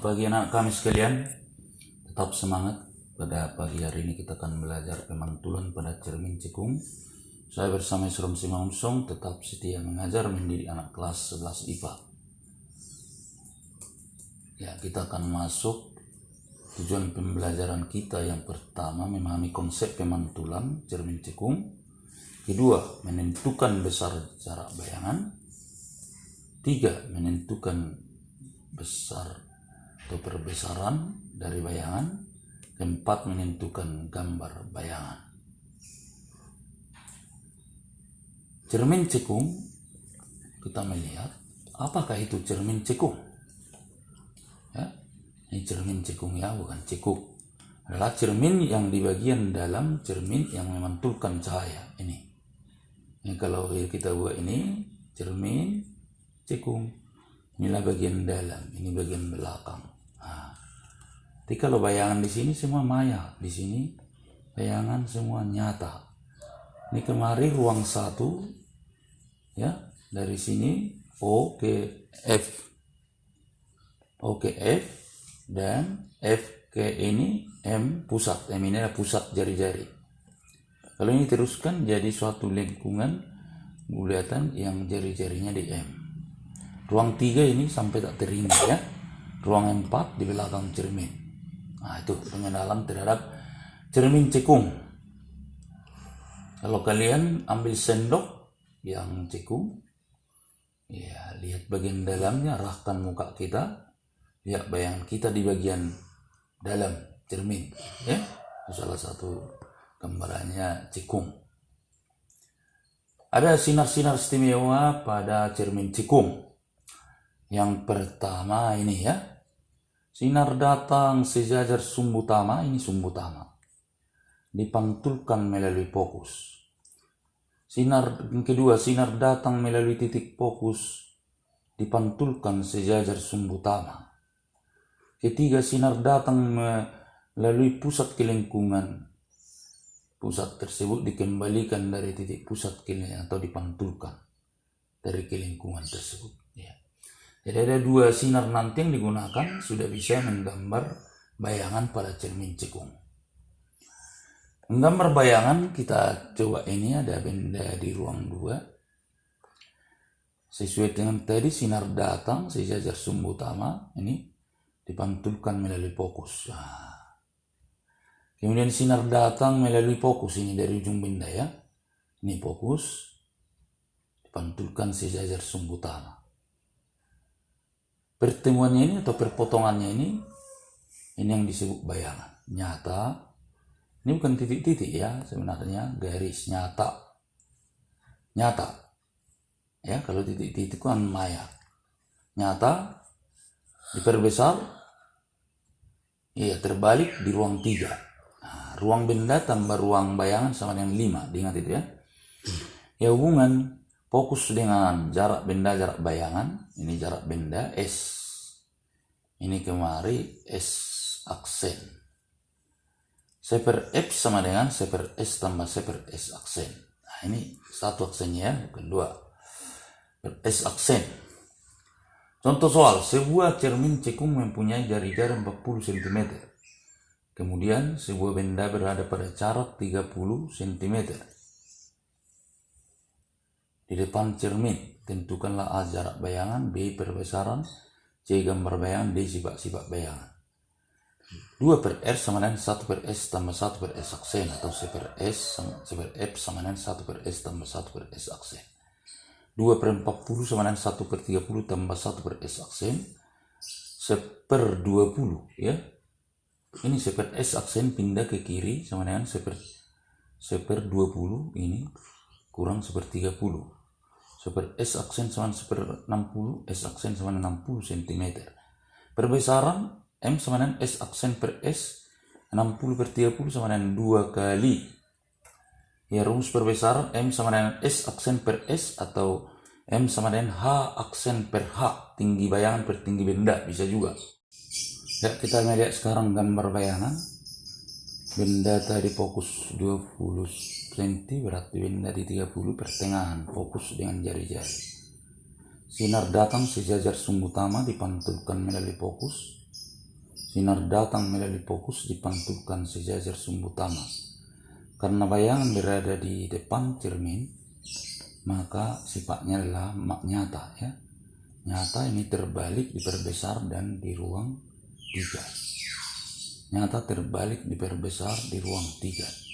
pagi anak kami sekalian, tetap semangat. Pada pagi hari ini kita akan belajar pemantulan pada cermin cekung. Saya bersama Isrom Simamsong tetap setia mengajar mendidik anak kelas 11 IPA. Ya, kita akan masuk tujuan pembelajaran kita. Yang pertama, memahami konsep pemantulan cermin cekung. Kedua, menentukan besar jarak bayangan. Tiga, menentukan besar atau perbesaran dari bayangan. Keempat, menentukan gambar bayangan. Cermin cekung, kita melihat apakah itu cermin cekung. Ya, ini cermin cekung ya, bukan cekung. Adalah cermin yang di bagian dalam cermin yang memantulkan cahaya. Ini kalau kita buat ini cermin cekung. Inilah bagian dalam, ini bagian belakang. Nah, jadi kalau bayangan di sini semua maya, di sini bayangan semua nyata. Ini kemari ruang 1, ya, dari sini O ke F, O ke F, dan F ke ini M pusat. M ini adalah pusat jari-jari. Kalau ini teruskan jadi suatu lingkungan bulatan yang jari-jarinya di M. Ruang 3 ini sampai tak terhingga ya. Ruang 4 di belakang cermin. Nah, itu pengenalan terhadap cermin cekung. Kalau kalian ambil sendok yang cekung, ya, lihat bagian dalamnya, arahkan muka kita, lihat bayangan kita di bagian dalam cermin, ya. Itu salah satu gambarannya cekung. Ada sinar-sinar istimewa pada cermin cekung. Yang pertama ini ya, sinar datang sejajar sumbu utama, ini sumbu utama, dipantulkan melalui fokus. Yang kedua, sinar datang melalui titik fokus, dipantulkan sejajar sumbu utama. Ketiga, sinar datang melalui pusat kelingkungan. Pusat tersebut dikembalikan dari titik pusat kelingkungan atau dipantulkan dari kelingkungan tersebut. Ya. Jadi ada 2 sinar nanti yang digunakan, sudah bisa menggambar bayangan pada cermin cekung. Menggambar bayangan, kita coba ini ada benda di ruang 2. Sesuai dengan tadi, sinar datang sejajar sumbu utama, ini dipantulkan melalui fokus. Nah. Kemudian sinar datang melalui fokus, ini dari ujung benda ya. Ini fokus, dipantulkan sejajar sumbu utama. Pertemuannya ini atau perpotongannya ini yang disebut bayangan nyata. Ini bukan titik-titik ya, sebenarnya garis nyata ya. Kalau titik-titik kan maya, nyata diperbesar, ya, terbalik di ruang 3. Nah, ruang benda tambah ruang bayangan sama dengan 5, diingat itu ya. Ya, hubungan fokus dengan jarak benda, jarak bayangan, ini jarak benda S, ini kemari S aksen. C per F sama dengan C per S tambah C per S aksen. Nah, ini satu aksennya ya, bukan 2. Per S aksen. Contoh soal, sebuah cermin cekung mempunyai jari-jari 40 cm. Kemudian sebuah benda berada pada jarak 30 cm. Di depan cermin, tentukanlah A jarak bayangan, B perbesaran, C gambar bayangan, D sifat-sifat bayangan. 2 per R sama dengan 1 per S tambah 1 per S aksen, atau C per F sama dengan 1 per S tambah 1 per S aksen. 2 per 40 sama dengan 1 per 30 tambah 1 per S aksen. C per 20 ya. Ini C per S aksen pindah ke kiri sama dengan C per 20 ini kurang C per 30. C per S aksen sama dengan 60, S aksen sama dengan 60 cm. Perbesaran M sama dengan S aksen per S, 60 per 30 sama dengan 2 kali. Ya, rumus perbesaran M sama dengan S aksen per S atau M sama dengan H aksen per H, tinggi bayangan per tinggi benda, bisa juga. Ya, kita melihat sekarang gambar bayangan. Benda tadi fokus 20 cm, berarti benda di 30 pertengahan, fokus dengan jari-jari. Sinar datang sejajar sumbu utama dipantulkan melalui fokus. Sinar datang melalui fokus dipantulkan sejajar sumbu utama. Karena bayangan berada di depan cermin, maka sifatnya adalah nyata ya. Nyata ini terbalik, diperbesar dan di ruang 3. Nyata terbalik, diperbesar di ruang 3.